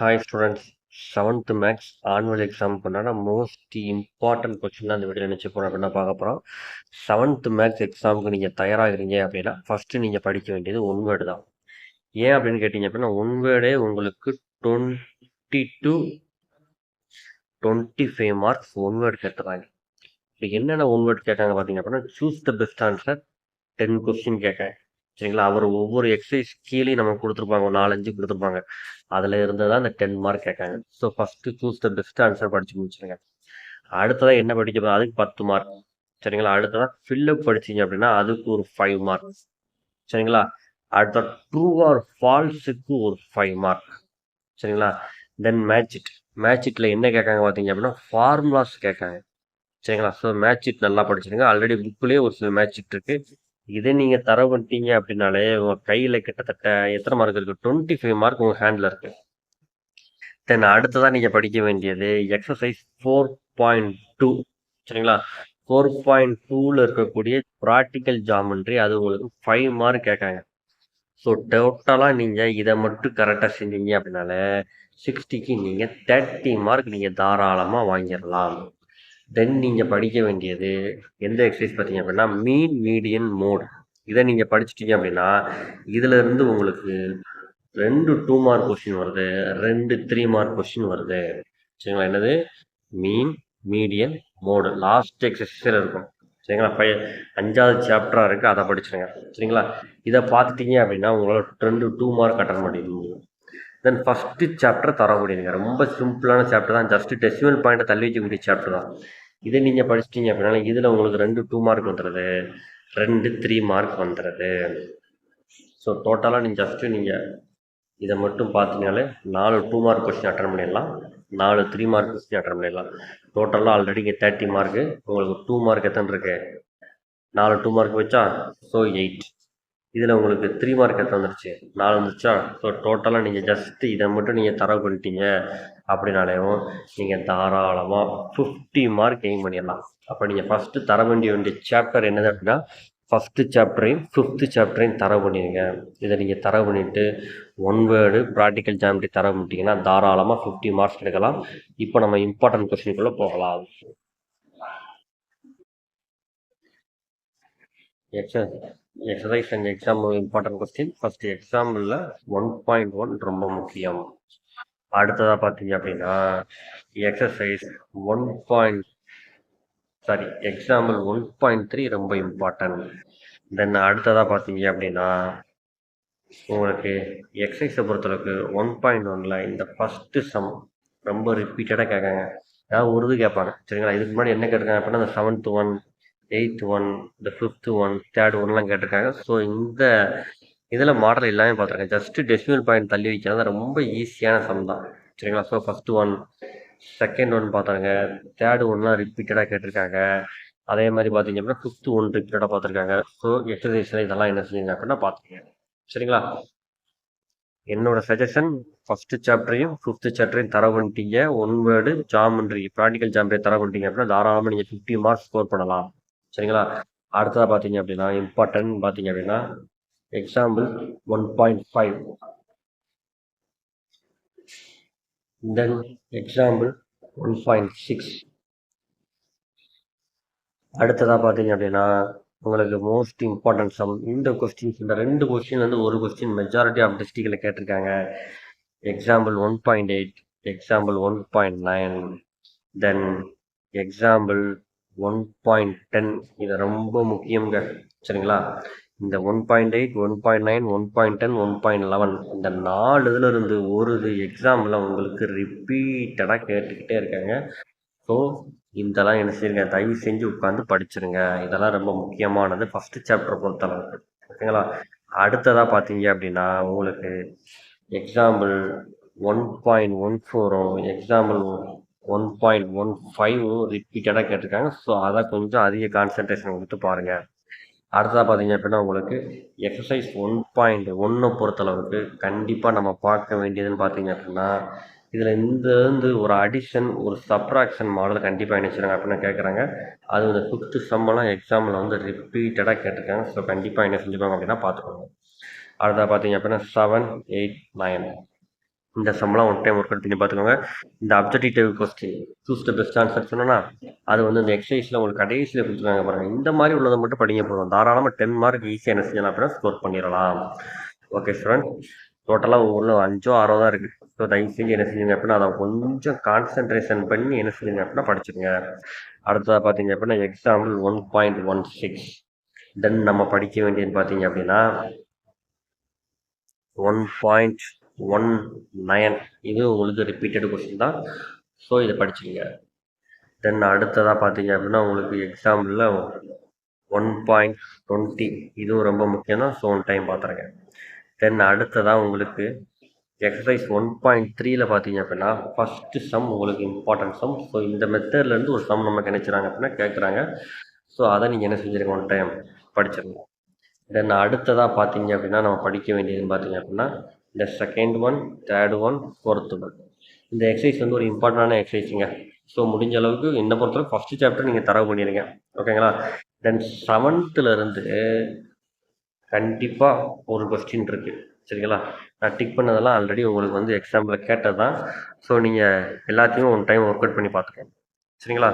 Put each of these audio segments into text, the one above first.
Hi students, 7th maths annual எக்ஸாமுக்கு உண்டான most important question தான் இந்த வீடியோ நினச்சி போகிறோம் அப்படின்னா பார்க்க போகிறோம். 7th மேக்ஸ் எக்ஸாமுக்கு நீங்கள் தயாராகிறீங்க அப்படின்னா ஃபஸ்ட்டு நீங்கள் படிக்க வேண்டியது ஒன் வேர்டு தான். ஏன் அப்படின்னு கேட்டிங்க அப்படின்னா ஒன் வேர்டே உங்களுக்கு 20 to 25 மார்க்ஸ் ஒன் வேர்டு கேட்டுறாங்க. இப்போ என்னென்ன ஒன் வேர்டு கேட்காங்க பார்த்தீங்க அப்படின்னா choose the best answer 10 question கேட்காங்க. சரிங்களா, அவர் ஒவ்வொரு எக்ஸசைஸ் கீழே நமக்கு கொடுத்துருப்பாங்க, ஒரு 4-5 கொடுத்துருப்பாங்க. அதில் இருந்து தான் இந்த 10 மார்க் கேட்காங்க. So first choose the best answer படித்து முடிச்சுருங்க. அடுத்ததாக என்ன படிக்க போகிறோம், அதுக்கு 10 மார்க். சரிங்களா, அடுத்ததாக ஃபில்லப் படிச்சிங்க அப்படின்னா அதுக்கு ஒரு 5 மார்க். சரிங்களா, அடுத்த ட்ரூ ஆர் ஃபால்ஸுக்கு ஒரு 5 மார்க். சரிங்களா, தென் மேட்சிட்டில் என்ன கேட்காங்க பார்த்தீங்க அப்படின்னா ஃபார்முலாஸ் கேட்காங்க. சரிங்களா, ஸோ மேட்சிட் நல்லா படிச்சிருங்க. ஆல்ரெடி புக்லேயே ஒரு சில மேட்சிட் இருக்குது. இதே நீங்கள் தர பண்ணிட்டீங்க அப்படின்னாலே உங்கள் கையில் கிட்டத்தட்ட எத்தனை மார்க் இருக்குது, 25 மார்க் உங்கள் ஹேண்டில் இருக்குது. தென் அடுத்ததான் நீங்கள் படிக்க வேண்டியது எக்ஸசைஸ் 4.2. சரிங்களா, 4.2ல இருக்கக்கூடிய ப்ராக்டிக்கல் ஜாமெண்ட்ரி, அது உங்களுக்கு 5 மார்க் கேட்காங்க. ஸோ டோட்டலாக நீங்கள் இதை மட்டும் கரெக்டாக செஞ்சீங்க அப்படின்னாலே 60க்கு நீங்கள் 30 மார்க் நீங்கள் தாராளமாக வாங்கிடலாம். தென் நீங்கள் படிக்க வேண்டியது எந்த எக்ஸசைஸ் பார்த்தீங்க அப்படின்னா மீன் மீடியன் மோட். இதை நீங்கள் படிச்சிட்டீங்க அப்படின்னா இதிலிருந்து உங்களுக்கு 2 2 மார்க் கொஸ்டின் வருது, 2 3 மார்க் கொஸ்டின் வருது. சரிங்களா, என்னது மீன் மீடியன் மோடு லாஸ்ட் எக்ஸசைஸில் இருக்கும். சரிங்களா, 5வது சாப்டராக இருக்குது, அதை படிச்சுருங்க. சரிங்களா, இதை பார்த்துட்டீங்க அப்படின்னா உங்களால் 2 மார்க் அட்டன் பண்ணிடுவீங்க. தென் ஃபஸ்ட்டு சாப்டர் தர முடியுங்க, ரொம்ப சிம்பிளான சாப்டர் தான், ஜஸ்ட் டெசிமல் பாயிண்ட்டை தள்ளி வைக்கக்கூடிய சாப்டர் தான். இதை நீங்கள் படிச்சிட்டிங்க அப்படின்னா இதில் உங்களுக்கு 2 2 மார்க் வந்துடுது, 2 3 மார்க் வந்துடுது. ஸோ டோட்டலாக நீங்கள் இதை மட்டும் பார்த்தீங்கனாலே 4 2 மார்க் கொஸ்டின் அட்டன் பண்ணிடலாம், 4 3 மார்க் கொஸ்டின் அட்டன் பண்ணிடலாம். டோட்டலாக ஆல்ரெடி இங்கே 30 மார்க்கு, உங்களுக்கு 2 மார்க் எத்தனை இருக்கு, 4 2 மார்க் வச்சா ஸோ 8. இதில் உங்களுக்கு 3 மார்க் எத்தனை வந்துருச்சு, 4 வந்துருச்சா. ஸோ டோட்டலாக நீங்கள் ஜஸ்ட்டு இதை மட்டும் நீங்கள் தரவு பண்ணிட்டீங்க அப்படின்னாலேயும் நீங்கள் தாராளமாக 50 மார்க் எய்ம் பண்ணிடலாம். அப்போ நீங்கள் ஃபஸ்ட்டு தர வேண்டிய சாப்டர் என்னது அப்படின்னா ஃபஸ்ட்டு சாப்டரையும் 5th சாப்டரையும் தரவு பண்ணிடுங்க. இதை நீங்கள் தரவு பண்ணிவிட்டு ஒன் வேர்டு ப்ராக்டிக்கல் ஜாமெட்ரி தரவு பண்ணிட்டீங்கன்னா தாராளமாக 50 மார்க்ஸ் எடுக்கலாம். இப்போ நம்ம இம்பார்ட்டன்ட் கொஸ்டினுக்குள்ளே போகலாம். Exercise and example important question. First எக்ஸாம்பிளில் 1.1 ரொம்ப முக்கியம். அடுத்ததாக பார்த்தீங்க அப்படின்னா எக்ஸசைஸ் எக்ஸாம்பிள் 1.3 ரொம்ப இம்பார்ட்டன்ட். தென் அடுத்ததாக பார்த்தீங்க அப்படின்னா உங்களுக்கு எக்ஸசைஸை பொறுத்தளவுக்கு 1.1ல் இந்த ஃபஸ்ட்டு சம் ரொம்ப ரிப்பீட்டடாக கேட்காங்க. அதாவது ஒரு இது கேட்பாங்க. சரிங்களா, இதுக்கு முன்னாடி என்ன கேட்டிருக்காங்க அப்படின்னா இந்த 7th 1, 8th 1, இந்த 5th 1, 3rd 1லாம் கேட்டிருக்காங்க. ஸோ இந்த இதில் மாடல் எல்லாமே பார்த்துருக்கேன். ஜஸ்ட்டு டெசிமல் பாயிண்ட் தள்ளி வைக்கிறது ரொம்ப ஈஸியான சம் தான். சரிங்களா, ஸோ ஃபஸ்ட்டு 1, செகண்ட் 1 பார்த்தாங்க, 3rd 1லாம் ரிப்பீட்டடாக கேட்டிருக்காங்க. அதே மாதிரி பார்த்தீங்க அப்படின்னா 5th 1 ரிப்பீட்டடாக பார்த்துருக்காங்க. ஸோ எக்ஸசைஸில் இதெல்லாம் என்ன செஞ்சீங்க அப்படின்னா பார்த்துக்கங்க. சரிங்களா, என்னோட சஜஷன் ஃபஸ்ட்டு சாப்டரையும் 5th சாப்டரையும் தர பண்ணிட்டீங்க, one word geometry practical geometry தர பண்ணிட்டீங்க அப்படின்னா தாராளமாக நீங்கள் 50 மார்க்ஸ் ஸ்கோர் பண்ணலாம். சரிங்களா, அடுத்ததாக பார்த்தீங்க அப்படின்னா இம்பார்ட்டன்ட் பார்த்தீங்க அப்படின்னா எக்ஸாம்பிள் 1.5, தென் எக்ஸாம்பிள் 1.6. அடுத்ததாக பார்த்தீங்க அப்படின்னா உங்களுக்கு மோஸ்ட் இம்பார்ட்டன்ட் சம். இந்த கொஸ்டின்ஸ், இந்த 2 கொஸ்டின் ஒரு கொஸ்டின் மெஜாரிட்டி ஆஃப் டிஸ்ட்ரிக்டில் கேட்டிருக்காங்க. Example 1.8, example 1.9, then example 1.10. இது ரொம்ப முக்கியங்க. சரிங்களா, இந்த 1.8, 1.9, 1.10, 1.11 இந்த 4 இதில் இருந்து ஒரு எக்ஸாம்பிள் உங்களுக்கு ரிப்பீட்டடாக கேட்டுக்கிட்டே இருக்காங்க. ஸோ இதெல்லாம் என்ன செய்யுங்க, தயவு செஞ்சு உட்காந்து படிச்சிருங்க. இதெல்லாம் ரொம்ப முக்கியமானது ஃபஸ்ட்டு சாப்டர் பொறுத்தளவுக்கு. ஓகேங்களா, அடுத்ததாக பார்த்தீங்க அப்படின்னா உங்களுக்கு எக்ஸாம்பிள் 1.14, எக்ஸாம்பிள் 1.15 ரிப்பீட்டடாக கேட்டிருக்காங்க. ஸோ அதை கொஞ்சம் அதிக கான்சன்ட்ரேஷன் கொடுத்து பாருங்கள். அடுத்ததாக பார்த்தீங்க அப்படின்னா உங்களுக்கு எக்ஸசைஸ் 1.1 பொறுத்தளவுக்கு கண்டிப்பாக நம்ம பார்க்க வேண்டியதுன்னு பார்த்தீங்க அப்படின்னா இதில் ஒரு அடிஷன், ஒரு சப்ராக்ஷன் மாடல் கண்டிப்பாக என்ன செய்கிறாங்க அப்படின்னா கேட்குறாங்க. அது இந்த 5th சம்மெல்லாம் எக்ஸாமில் ரிப்பீட்டடாக கேட்டிருக்காங்க. ஸோ கண்டிப்பாக என்ன செஞ்சுக்கோங்க அப்படின்னா பார்த்துக்கோங்க. அடுத்ததாக பார்த்தீங்க அப்படின்னா 7, 8, 9 இந்த சம்லாம் ஒன் டைம் ஒர்க் அவுட் பண்ணி பார்த்துக்கோங்க. இந்த objective question choose the best answer சொன்னோன்னா அது வந்து இந்த எக்ஸசைஸில் உங்களுக்கு கடைசியில் கொடுத்துருக்காங்க பாருங்கள். இந்த மாதிரி உள்ளதை மட்டும் படிங்க போதும். தாராளமாக 10 மார்க் ஈஸியாக என்ன செய்யலாம் அப்படின்னா ஸ்கோர் பண்ணிடலாம். ஓகே ஸ்டூடெண்ட், டோட்டலாக ஒவ்வொரு 5ஓ 6ஓ தான் இருக்குது. ஸோ தயவு செஞ்சு என்ன செஞ்சுங்க அப்படின்னா அதை கொஞ்சம் கான்சென்ட்ரேஷன் பண்ணி என்ன செஞ்சுங்க அப்படின்னா படிச்சுங்க. அடுத்ததாக பார்த்தீங்க அப்படின்னா எக்ஸாம்பிள் 1.16. தென் நம்ம படிக்க வேண்டியது பார்த்தீங்க அப்படின்னா 1.19. இது உங்களுக்கு ரிப்பீட்டட் கொஸ்டின் தான். ஸோ இதை படிச்சுங்க. தென் அடுத்ததாக பார்த்தீங்க அப்படின்னா உங்களுக்கு எக்ஸாம்பிளில் 1.20. இதுவும் ரொம்ப முக்கியம் தான். ஸோ ஒன் டைம் பார்த்துருங்க. தென் அடுத்ததாக உங்களுக்கு எக்ஸசைஸ் 1.3ல பார்த்தீங்க அப்படின்னா ஃபஸ்ட்டு சம் உங்களுக்கு இம்பார்ட்டன்ட் சம். ஸோ இந்த மெத்தட்லேருந்து ஒரு சம் நம்ம நினைச்சுறாங்க அப்படின்னா கேட்குறாங்க. ஸோ அதை நீங்கள் என்ன செஞ்சுருங்க, ஒன் டைம் படிச்சிடணும். தென் அடுத்ததாக பார்த்தீங்க அப்படின்னா நம்ம படிக்க வேண்டியதுன்னு பார்த்தீங்க அப்படின்னா இந்த second one, third one, fourth one. இந்த எக்ஸசைஸ் வந்து ஒரு இம்பார்ட்டண்டான எக்ஸசைஸுங்க. ஸோ முடிஞ்ச அளவுக்கு என்ன பொறுத்தவரைக்கும் ஃபஸ்ட்டு சாப்டர் நீங்கள் தரவு பண்ணிடுங்க. ஓகேங்களா? தென் 7th கண்டிப்பாக ஒரு கொஸ்டின் இருக்குது. சரிங்களா? நான் டிக் பண்ணதெல்லாம் ஆல்ரெடி உங்களுக்கு வந்து எக்ஸாம்பிள் கேட்டது தான். ஸோ நீங்கள் எல்லாத்தையும் ஒன் டைம் ஒர்க் அவுட் பண்ணி பார்த்துக்கோங்க. சரிங்களா?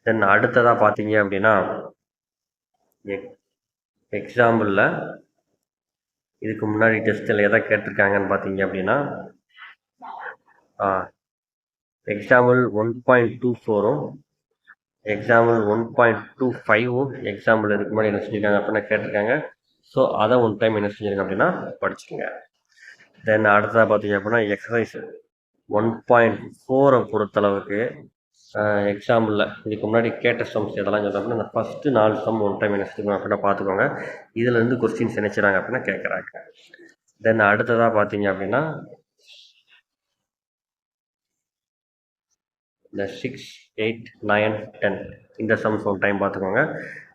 தென் அடுத்ததாக பார்த்தீங்க அப்படின்னா எக்ஸாம்பிளில் இதுக்கு முன்னாடி டெஸ்ட்டில் எதை கேட்டிருக்காங்கன்னு பார்த்தீங்க அப்படின்னா எக்ஸாம்பிள் 1.24ம் எக்ஸாம்பிள் 1.25ம் எக்ஸாம்பிள் இதுக்கு முன்னாடி என்ன செஞ்சுருக்காங்க அப்படின்னா கேட்டிருக்காங்க. ஸோ அதை ஒன் டைம் என்ன செஞ்சுருங்க அப்படின்னா படிச்சுங்க. தென் அடுத்ததாக பார்த்தீங்க அப்படின்னா எக்ஸசைஸ் 1.4 பொறுத்தளவுக்கு எக்ஸாம்பிளில் இதுக்கு முன்னாடி கேட்ட சம்ஸ் எதெல்லாம் சொல்கிறோம் அப்படின்னா இந்த ஃபஸ்ட்டு 4 சம் ஒன் டைம் என்ன செஞ்சுக்கோங்க அப்படின்னா பார்த்துக்கோங்க. இதுலேருந்து கொஸ்டின்ஸ் நினைச்சுறாங்க அப்படின்னா கேட்குறாங்க. தென் அடுத்ததாக பார்த்தீங்க அப்படின்னா இந்த 6, 8, 9, 10 இந்த சம்ஸ் ஒன் டைம் பார்த்துக்கோங்க.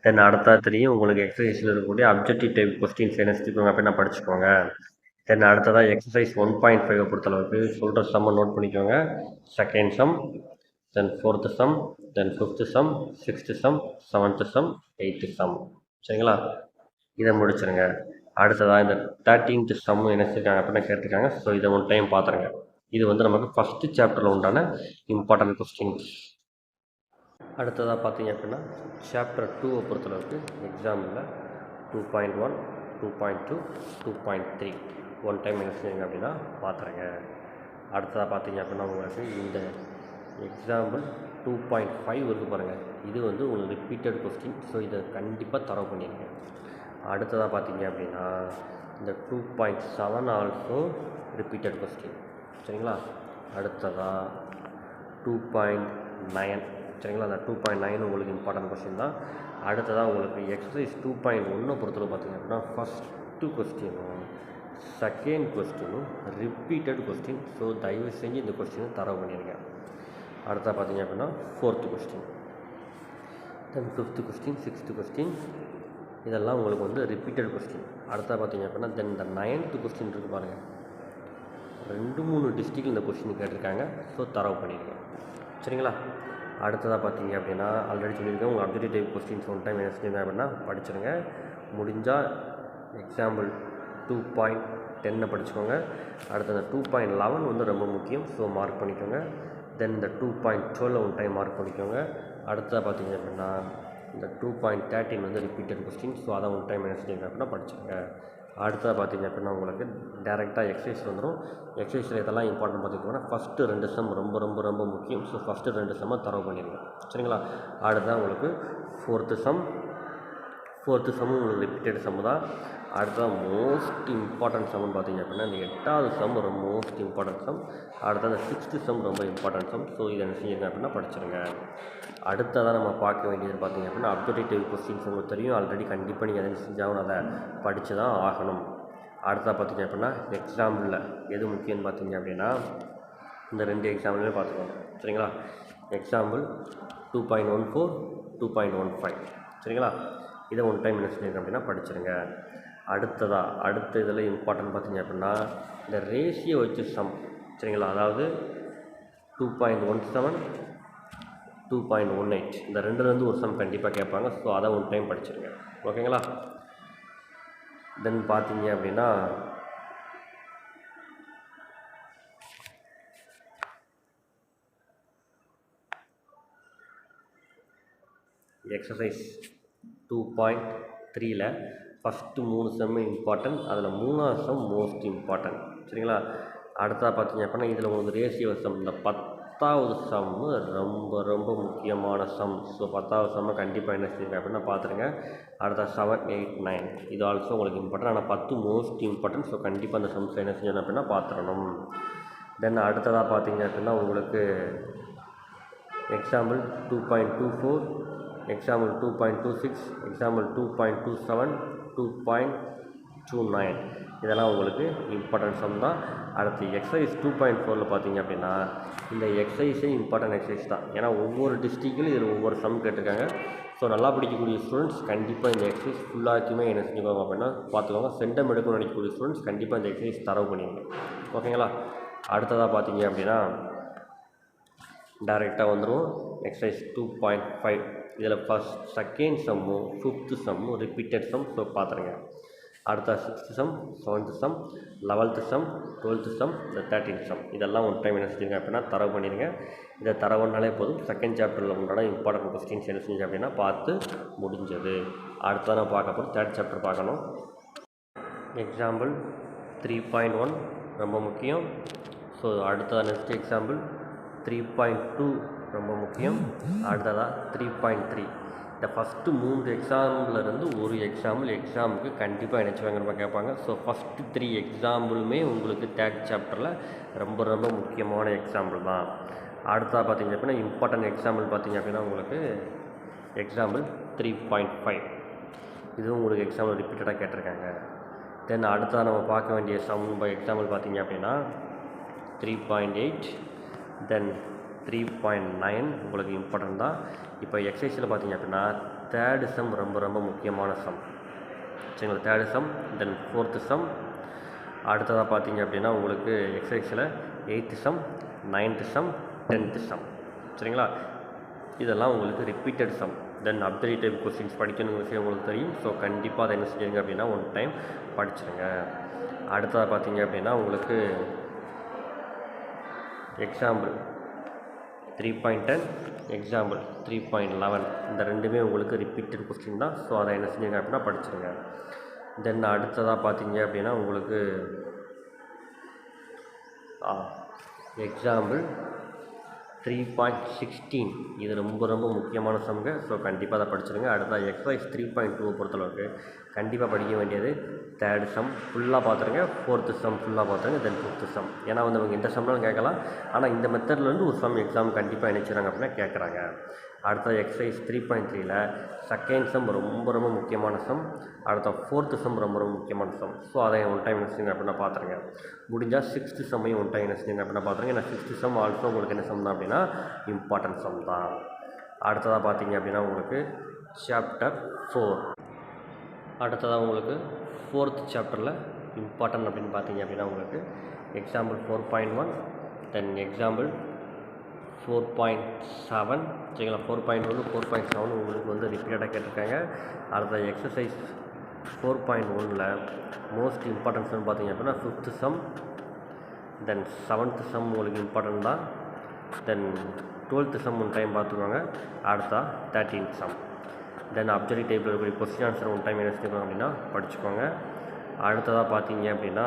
தென் அடுத்தா தெரியும் உங்களுக்கு எக்ஸசைஸில் இருக்கக்கூடிய அப்ஜெக்டிவ் டைப் கொஸ்டின்ஸ் என்ன செஞ்சுக்கோங்க அப்படின்னா படிச்சுக்கோங்க. தென் அடுத்ததாக எக்ஸசைஸ் 1.5 பொறுத்தளவுக்கு சொல்கிற சம்மை நோட் பண்ணிக்கோங்க. Second sum, then 4th sum, then 5th sum, 6th sum, 7th sum, 8th sum. சரிங்களா? இதை முடிச்சிருங்க. அடுத்ததாக இந்த 13th சம் என்ன செஞ்சுருக்காங்க அப்படின்னா கேட்டிருக்காங்க. ஸோ இதை ஒன் டைம் பார்த்துருங்க. இது வந்து நமக்கு ஃபஸ்ட்டு சாப்டரில் உண்டான இம்பார்ட்டன்ட் கொஸ்டின்ஸ். அடுத்ததாக பார்த்தீங்க அப்படின்னா சாப்டர் 2 பொறுத்தளவுக்கு எக்ஸாம்பிளில் 2.1, 2.2, 2.3 ஒன் டைம் என்ன செஞ்சுங்க அப்படின்னா பார்த்துருங்க. அடுத்ததாக பார்த்தீங்க அப்படின்னா உங்களுக்கு இந்த எக்ஸாம்பிள் 2.5 இருக்குது பாருங்கள். இது வந்து உங்களுக்கு ரிப்பீட்டட் கொஸ்டின். ஸோ இதை கண்டிப்பாக தரவு பண்ணிடுங்க. அடுத்ததாக பார்த்தீங்க அப்படின்னா இந்த 2.7 ஆல்சோ ரிப்பீட்டட் கொஸ்டின். சரிங்களா? அடுத்ததாக 2.9. சரிங்களா? அந்த 2.9 உங்களுக்கு இம்பார்ட்டன்ட் கொஸ்டின் தான். அடுத்ததாக உங்களுக்கு எக்ஸசைஸ் 2.1 பொறுத்தவரை பார்த்தீங்க அப்படின்னா ஃபஸ்ட்டு கொஸ்டினும் செகண்ட் கொஸ்டினும் ரிப்பீட்டட் கொஸ்டின். ஸோ தயவு செஞ்சு இந்த கொஸ்டினை தரவு பண்ணிடுங்க. அடுத்ததாக பார்த்தீங்க அப்படின்னா 4th கொஸ்டின், தென் 5th கொஸ்டின், 6th கொஸ்டின் இதெல்லாம் உங்களுக்கு வந்து ரிப்பீட்டட் கொஸ்டின். அடுத்ததாக பார்த்தீங்க அப்படின்னா தென் இந்த 9th கொஸ்டின் இருக்குது பாருங்கள். 2-3 டிஸ்ட்ரிக்டில் இந்த கொஸ்டின் கேட்டிருக்காங்க. ஸோ தரவு பண்ணிடுங்க. சரிங்களா? அடுத்ததாக பார்த்தீங்க அப்படின்னா ஆல்ரெடி சொல்லியிருக்கேன் உங்கள் objective type questions one time என்ன செஞ்சுருங்க அப்படின்னா படிச்சுருங்க. முடிஞ்சால் எக்ஸாம்பிள் 2.10 படிச்சுக்கோங்க. அடுத்து அந்த 2.11 வந்து ரொம்ப முக்கியம். ஸோ மார்க் பண்ணிக்கோங்க. தென் இந்த 2.12 ஒன் டைம் மார்க் பண்ணிக்கோங்க. அடுத்ததாக பார்த்தீங்க அப்படின்னா இந்த 2.13 வந்து ரிப்பீட்டட் கொஸ்டின். ஸோ அதை ஒன் டைம் என்ன செஞ்சுருங்க அப்படின்னா படிச்சுருங்க. அடுத்ததாக பார்த்தீங்க அப்படின்னா உங்களுக்கு டேரெக்டாக எக்ஸசைஸ் வந்துடும். எக்ஸசைஸில் இதெல்லாம் இம்பார்ட்டன்ட் பார்த்துக்கிட்டோம்னா ஃபஸ்ட்டு 2 சம் ரொம்ப ரொம்ப ரொம்ப முக்கியம். ஸோ ஃபஸ்ட்டு 2 சம்மை தரவு பண்ணிடுங்க. சரிங்களா? அடுத்ததான் உங்களுக்கு 4th சம். 4th சம்மும் உங்களுக்கு ரிப்பீட்டட் சம் தான். அடுத்ததான் மோஸ்ட் இம்பார்ட்டன்ட் சம்னு பார்த்தீங்க அப்படின்னா இந்த 8வது சம் ரொம்ப மோஸ்ட் இம்பார்ட்டன்ட் சம். அடுத்தது அந்த 6th சம் ரொம்ப இம்பார்ட்டன்ட் சம். ஸோ இதை என்ன செய்யுங்க அப்படின்னா படிச்சுருங்க. அடுத்ததாக நம்ம பார்க்க வேண்டியது பார்த்தீங்க அப்படின்னா அப்ஜெக்டிவ் கொஸ்டின்ஸ் உங்களுக்கு தெரியும் ஆல்ரெடி. கண்டிப்பாக நீங்கள் எதை செஞ்சாலும் அதை படித்து தான் ஆகணும். அடுத்ததாக பார்த்தீங்க அப்படின்னா எக்ஸாம்பிளில் எது முக்கியம்னு பார்த்தீங்க அப்படின்னா இந்த 2 எக்ஸாம்பிளுமே பார்த்துக்கோங்க. சரிங்களா? எக்ஸாம்பிள் 2.14, 2.15. சரிங்களா? இதை ஒன் டைம் என்ன செஞ்சுருங்க அப்படின்னா படிச்சுருங்க. அடுத்த இதில் இம்பார்ட்டன்ட் பார்த்தீங்க அப்படின்னா இந்த ரேஷியோ வச்சு சம். சரிங்களா? அதாவது 2.17, 2.18 இந்த ரெண்டுலேருந்து ஒரு சம் கண்டிப்பாக கேட்பாங்க. ஸோ அதை ஒன் டைம் படிச்சுருங்க. ஓகேங்களா? தென் பார்த்தீங்க அப்படின்னா எக்ஸசைஸ் 2.3ல் ஃபஸ்ட்டு 3 சம்மு இம்பார்ட்டன்ட், அதில் 3ஆவது சம் மோஸ்ட் இம்பார்ட்டன்ட். சரிங்களா? அடுத்ததாக பார்த்தீங்க அப்படின்னா இதில் உங்களுக்கு ரேஷியோ சம், இந்த 10வது சம்மு ரொம்ப ரொம்ப முக்கியமான சம். ஸோ 10வது சம்மை கண்டிப்பாக என்ன செய்யுங்க அப்படின்னா பார்த்துருங்க. அடுத்த 7, 8, 9 இது ஆல்சோ உங்களுக்கு இம்பார்ட்டன்ட். ஆனால் 10 மோஸ்ட் இம்பார்ட்டன்ட். ஸோ கண்டிப்பாக அந்த சம்ஸை என்ன செஞ்சோம் அப்படின்னா பார்த்துடணும். தென் அடுத்ததாக பார்த்தீங்க அப்படின்னா உங்களுக்கு எக்ஸாம்பிள் 2.24, எக்ஸாம்பிள் 2.26, எக்ஸாம்பிள் 2.27, 2.29 இதெல்லாம் உங்களுக்கு இம்பார்ட்டன்ட் சம் தான். அடுத்து எக்ஸசைஸ் 2.4ல் பார்த்தீங்க அப்படின்னா இந்த எக்ஸசைஸே இம்பார்ட்டன்ட் எக்ஸசைஸ் தான். ஏன்னா ஒவ்வொரு டிஸ்ட்ரிக்ட்லையும் இதில் ஒவ்வொரு சம் கேட்டிருக்காங்க. ஸோ நல்லா படிக்கக்கூடிய ஸ்டூடெண்ட்ஸ் கண்டிப்பாக இந்த எக்ஸசைஸ் ஃபுல்லாத்தையுமே என்ன செஞ்சுக்கோங்க அப்படின்னா பார்த்துக்கோங்க. சென்டம் எடுக்கணும்னு நினைக்கக்கூடிய ஸ்டூடெண்ட்ஸ் கண்டிப்பாக இந்த எக்ஸசைஸ் தரவு பண்ணிடுங்க. ஓகேங்களா? அடுத்ததாக பார்த்தீங்க அப்படின்னா டைரெக்டாக வந்துடும் எக்ஸசைஸ் 2.5. இதில் ஃபஸ்ட் செகண்ட் சம்மும் 5th சம்மும் ரிப்பீட்டட் சம். ஸோ பார்த்துருங்க. அடுத்த 6th sum, 7th some, 11th some, 12th some, இந்த 13th சம் இதெல்லாம் ஒன் டைம் என்ன செஞ்சுங்க அப்படின்னா தரவு பண்ணிடுங்க. இதை தரவுனாலே போதும். செகண்ட் சாப்டரில் உங்களோட இம்பார்ட்டன்ட் கொஸ்டின்ஸ் என்ன செஞ்சு அப்படின்னா பார்த்து முடிஞ்சது. அடுத்ததான் நான் பார்க்க போகிறோம். 3rd சாப்டர் பார்க்கணும். எக்ஸாம்பிள் 3.1 ரொம்ப முக்கியம். ஸோ அடுத்ததாக நெக்ஸ்ட் எக்ஸாம்பிள் 3.2 ரொம்ப முக்கியம். அடுத்ததாக 3.3. இந்த ஃபஸ்ட்டு 3 எக்ஸாம்பிளிருந்து ஒரு எக்ஸாமுக்கு கண்டிப்பாக நினச்சிவாங்க கேட்பாங்க. ஸோ ஃபஸ்ட்டு 3 எக்ஸாம்பிளுமே உங்களுக்கு 3rd சாப்டரில் ரொம்ப ரொம்ப முக்கியமான எக்ஸாம்பிள் தான். அடுத்ததாக பார்த்தீங்க அப்படின்னா இம்பார்ட்டன்ட் எக்ஸாம்பிள் பார்த்தீங்க அப்படின்னா உங்களுக்கு எக்ஸாம்பிள் 3.5 இதுவும் உங்களுக்கு எக்ஸாம்பிள் ரிப்பீட்டடாக கேட்டிருக்காங்க. தென் அடுத்ததாக நம்ம பார்க்க வேண்டிய சம் பை எக்ஸாம்பிள் பார்த்தீங்க அப்படின்னா 3.8 தென் 3.9 உங்களுக்கு இம்பார்ட்டன்ட் தான். இப்போ எக்ஸசைஸில் பார்த்தீங்க அப்படின்னா 3rd சம் ரொம்ப ரொம்ப முக்கியமான சம். சரிங்களா? 3rd some then 4th some. அடுத்ததாக பார்த்தீங்க அப்படின்னா உங்களுக்கு எக்ஸசைஸில் 8th some, 9th some, 10th some. சரிங்களா? இதெல்லாம் உங்களுக்கு ரிப்பீட்டட் சம். தென் அப்சர்வேட்டிவ் டைப் கொஸ்டின்ஸ் படிக்கணுங்கிற விஷயம் உங்களுக்கு தெரியும். ஸோ கண்டிப்பாக அதை என்ன செஞ்சுருங்க அப்படின்னா ஒன் டைம் படிச்சுருங்க. அடுத்ததாக பார்த்தீங்க அப்படின்னா உங்களுக்கு எக்ஸாம்பிள் 3.10, எக்ஸாம்பிள் 3.11 இந்த ரெண்டுமே உங்களுக்கு ரிப்பீட்டட் கொஸ்டின் தான். ஸோ அதை என்ன செஞ்சுங்க அப்படின்னா படிச்சுருங்க. தென் அடுத்ததாக பார்த்தீங்க அப்படின்னா உங்களுக்கு எக்ஸாம்பிள் 3.16 இது ரொம்ப ரொம்ப முக்கியமான சம்ங்க. ஸோ கண்டிப்பாக அதை படிச்சுருங்க. அடுத்த எக்ஸசைஸ் 3.2 பொறுத்தளவுக்கு கண்டிப்பாக படிக்க வேண்டியது 3rd சம் ஃபுல்லாக பார்த்துருங்க, 4th சம் ஃபுல்லாக பார்த்துருங்க, தென் 5th சம். ஏன்னா வந்து அவங்க இந்த சம்லாம் கேட்கலாம். ஆனால் இந்த மெத்தட்லேருந்து ஒரு சம் எக்ஸாம் கண்டிப்பாக நினச்சிடுறாங்க அப்படின்னா கேட்குறாங்க. அடுத்த எக்ஸசைஸ் 3.3ல் செகண்ட் சம் ரொம்ப ரொம்ப முக்கியமான சம். அடுத்த 4th சம் ரொம்ப ரொம்ப முக்கியமான சம். ஸோ அதை ஒன் டைம் என்ன செஞ்சுங்க அப்படின்னா பார்த்துருங்க. முடிஞ்சால் 6th சம்மையும் ஒன் டைம் என்ன செஞ்சுங்க அப்படின்னா பார்த்துருங்க. ஏன்னா 6th சம் ஆல்சோ உங்களுக்கு என்ன சம் தான் அப்படின்னா இம்பார்ட்டன்ட் சம் தான். அடுத்ததாக பார்த்தீங்க அப்படின்னா உங்களுக்கு சாப்டர் 4. அடுத்ததாக உங்களுக்கு 4th சாப்டரில் இம்பார்ட்டன்ட் அப்படின்னு பார்த்தீங்க அப்படின்னா உங்களுக்கு எக்ஸாம்பிள் 4.1 தென் எக்ஸாம்பிள் 4.7. சரிங்களா? 4.1 4.7 உங்களுக்கு வந்து ரிப்பீட்டடாக கேட்டிருக்காங்க. அடுத்த எக்ஸசைஸ் 4.1ல் மோஸ்ட் இம்பார்ட்டன்ஸ்னு பார்த்தீங்க அப்படின்னா 5th sum then 7th sum உங்களுக்கு இம்பார்ட்டன்ட் தான். Then 12th some one time பார்த்துக்கோங்க. அடுத்தா 13th சம். தென் அப்சர்வேட்டிவ் டைப்பில் இருக்கக்கூடிய கொஸ்டின் ஆன்சர் ஒன் டைம் என்ன செஞ்சுக்கோங்க அப்படின்னா படிச்சுக்கோங்க. அடுத்ததாக பார்த்தீங்க அப்படின்னா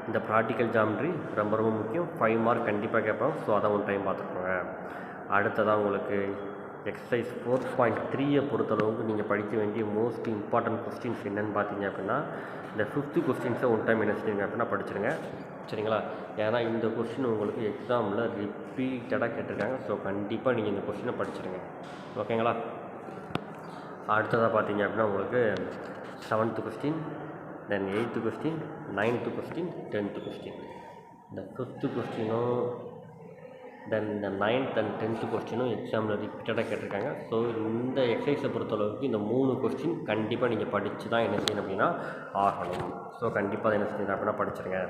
இந்த ப்ராக்டிக்கல் ஜாமெட்ரி ரொம்ப ரொம்ப முக்கியம். 5 மார்க் கண்டிப்பாக கேட்போம். ஸோ அதை ஒன் டைம் பார்த்துக்கோங்க. அடுத்ததாக உங்களுக்கு எக்ஸசைஸ் 4.3 பொறுத்தளவுக்கு நீங்கள் படிக்க வேண்டிய மோஸ்ட் இம்பார்ட்டன்ட் கொஸ்டின்ஸ் என்னென்னு பார்த்தீங்க அப்படின்னா இந்த 5th கொஸ்டின்ஸை ஒன் டைம் என்ன செஞ்சுங்க அப்படின்னா படிச்சுருங்க. சரிங்களா? ஏன்னா இந்த கொஸ்டின் உங்களுக்கு எக்ஸாமில் ரிப்பீட்டடாக கேட்டிருக்காங்க. ஸோ கண்டிப்பாக நீங்கள் இந்த கொஸ்டினை படிச்சுருங்க. ஓகேங்களா? அடுத்ததாக பார்த்தீங்க அப்படின்னா உங்களுக்கு 7th question then 8th question, 9th question, 10th question. இந்த 5th கொஸ்டினும் தென் இந்த 9th அண்ட் 10th கொஸ்டினும் எக்ஸாமில் ரிப்பீட்டடாக கேட்டிருக்காங்க. ஸோ இந்த எக்ஸசைஸை பொறுத்தளவுக்கு இந்த 3 கொஸ்டின் கண்டிப்பாக நீங்கள் படித்து தான் என்ன செய்யணும் அப்படின்னா ஆகணும். ஸோ கண்டிப்பாக அதை என்ன செய்யணும் அப்படின்னா படிச்சுருங்க.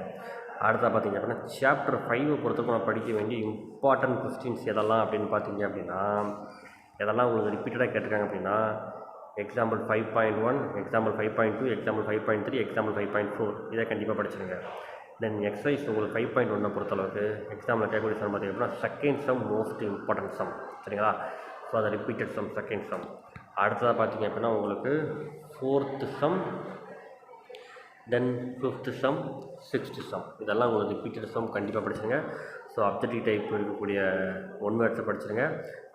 அடுத்ததாக பார்த்தீங்க அப்படின்னா சாப்டர் 5 பொறுத்தவரைக்கும் நான் படிக்க வேண்டிய இம்பார்ட்டன்ட் கொஸ்டின்ஸ் எதெல்லாம் அப்படின்னு பார்த்தீங்க அப்படின்னா எதெல்லாம் உங்களுக்கு ரிப்பீட்டடாக கேட்டிருக்காங்க அப்படின்னா எக்ஸாம்பிள் 5.1, எக்ஸாம்பிள் 5.2, எக்ஸாம்பிள் 5.3, எக்ஸாம்பிள் 5.4 இதை கண்டிப்பாக படிச்சுருங்க. தென் எக்ஸசைஸ் உங்களுக்கு 5.1 பொறுத்தளவுக்கு எக்ஸாமில் கேட்கக்கூடிய சம் பார்த்தீங்க அப்படின்னா second sum most important sum. சரிங்களா? ஸோ அதை ரிப்பீட்டட் சம் செகண்ட் சம். அடுத்ததாக பார்த்தீங்க அப்படின்னா உங்களுக்கு 4th sum, then 5th sum, 6th some, இதெல்லாம் உங்களுக்கு ரிப்பீட்டட் சம் கண்டிப்பாக படிச்சுருங்க. ஸோ அப்ஜெக்டிவ் டைப் இருக்கக்கூடிய ஒன் வேர்ட்ஸை படிச்சுருங்க.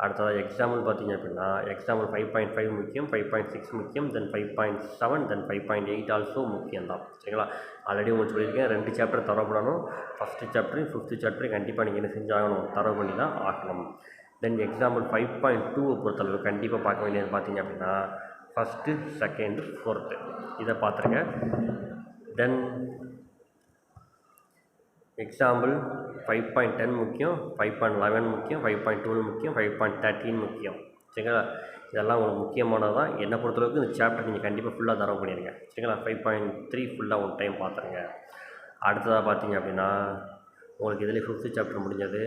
அடுத்ததாக எக்ஸாம்பிள் பார்த்தீங்க அப்படின்னா எக்ஸாம்பிள் 5.5 முக்கியம், 5.6 முக்கியம், தென் 5.7, தென் 5.8 ஆல்சோ முக்கியம் தான். சரிங்களா? ஆல்ரெடி உங்களுக்கு சொல்லியிருக்கேன் 2 சாப்டர் தரவு பண்ணணும். ஃபஸ்ட்டு சாப்டரையும் 5th சாப்டரையும் கண்டிப்பாக நீங்கள் என்ன செஞ்சாகணும், தரவு பண்ணி தான் ஆகணும். தென் எக்ஸாம்பிள் 5.2 பொறுத்தளவு கண்டிப்பாக பார்க்க வேண்டியது பார்த்தீங்க அப்படின்னா ஃபஸ்ட்டு, செகண்டு, 4th இதை பார்த்துருங்க. தென் எக்ஸாம்பிள் 5.10 முக்கியம், 5.11 முக்கியம், 5.12 முக்கியம், 5.13 முக்கியம். சரிங்களா? இதெல்லாம் உங்களுக்கு முக்கியமானது தான். என்னை பொறுத்தளவுக்கு இந்த சாப்டர் நீங்கள் கண்டிப்பாக ஃபுல்லாக தரவு பண்ணிடுங்க. சரிங்களா? 5.3 ஃபுல்லாக ஒன் டைம் பார்த்துருங்க. அடுத்ததாக பார்த்தீங்க அப்படின்னா உங்களுக்கு இதில் 5th சாப்டர் முடிஞ்சது.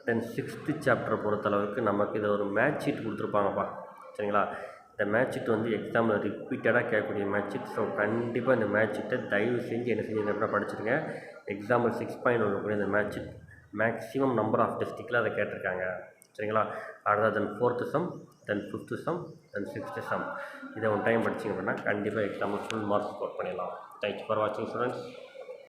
தென் 6th சாப்டரை பொறுத்தளவுக்கு நமக்கு இதை ஒரு மேட்ச் ஷீட் கொடுத்துருப்பாங்கப்பா. சரிங்களா? இந்த மேட்ச் ஷீட் வந்து எக்ஸாமில் ரிப்பீட்டடாக கேட்கக்கூடிய மேட்ச் ஷீட். ஸோ கண்டிப்பாக இந்த மேட்ச் ஷீட்டை தயவு செஞ்சு என்ன செஞ்சு அப்படின்னா படிச்சுருங்க. எக்ஸாம்பிள் 6.1 கூட இந்த match sheet maximum number of டிஸ்ட்ரிக்டில் அதை கேட்டிருக்காங்க. சரிங்களா? அடுத்தது then 4th sum, then 5th sum, then 6th sum, இதை ஒன் டைம் படிச்சிங்க அப்படின்னா கண்டிப்பாக எக்ஸாம்பிள் ஃபுல் மார்க்ஸ் ஸ்கோர் பண்ணிடலாம். தேங்க்யூ ஃபார் வாட்சிங் ஸ்டூடெண்ட்ஸ்.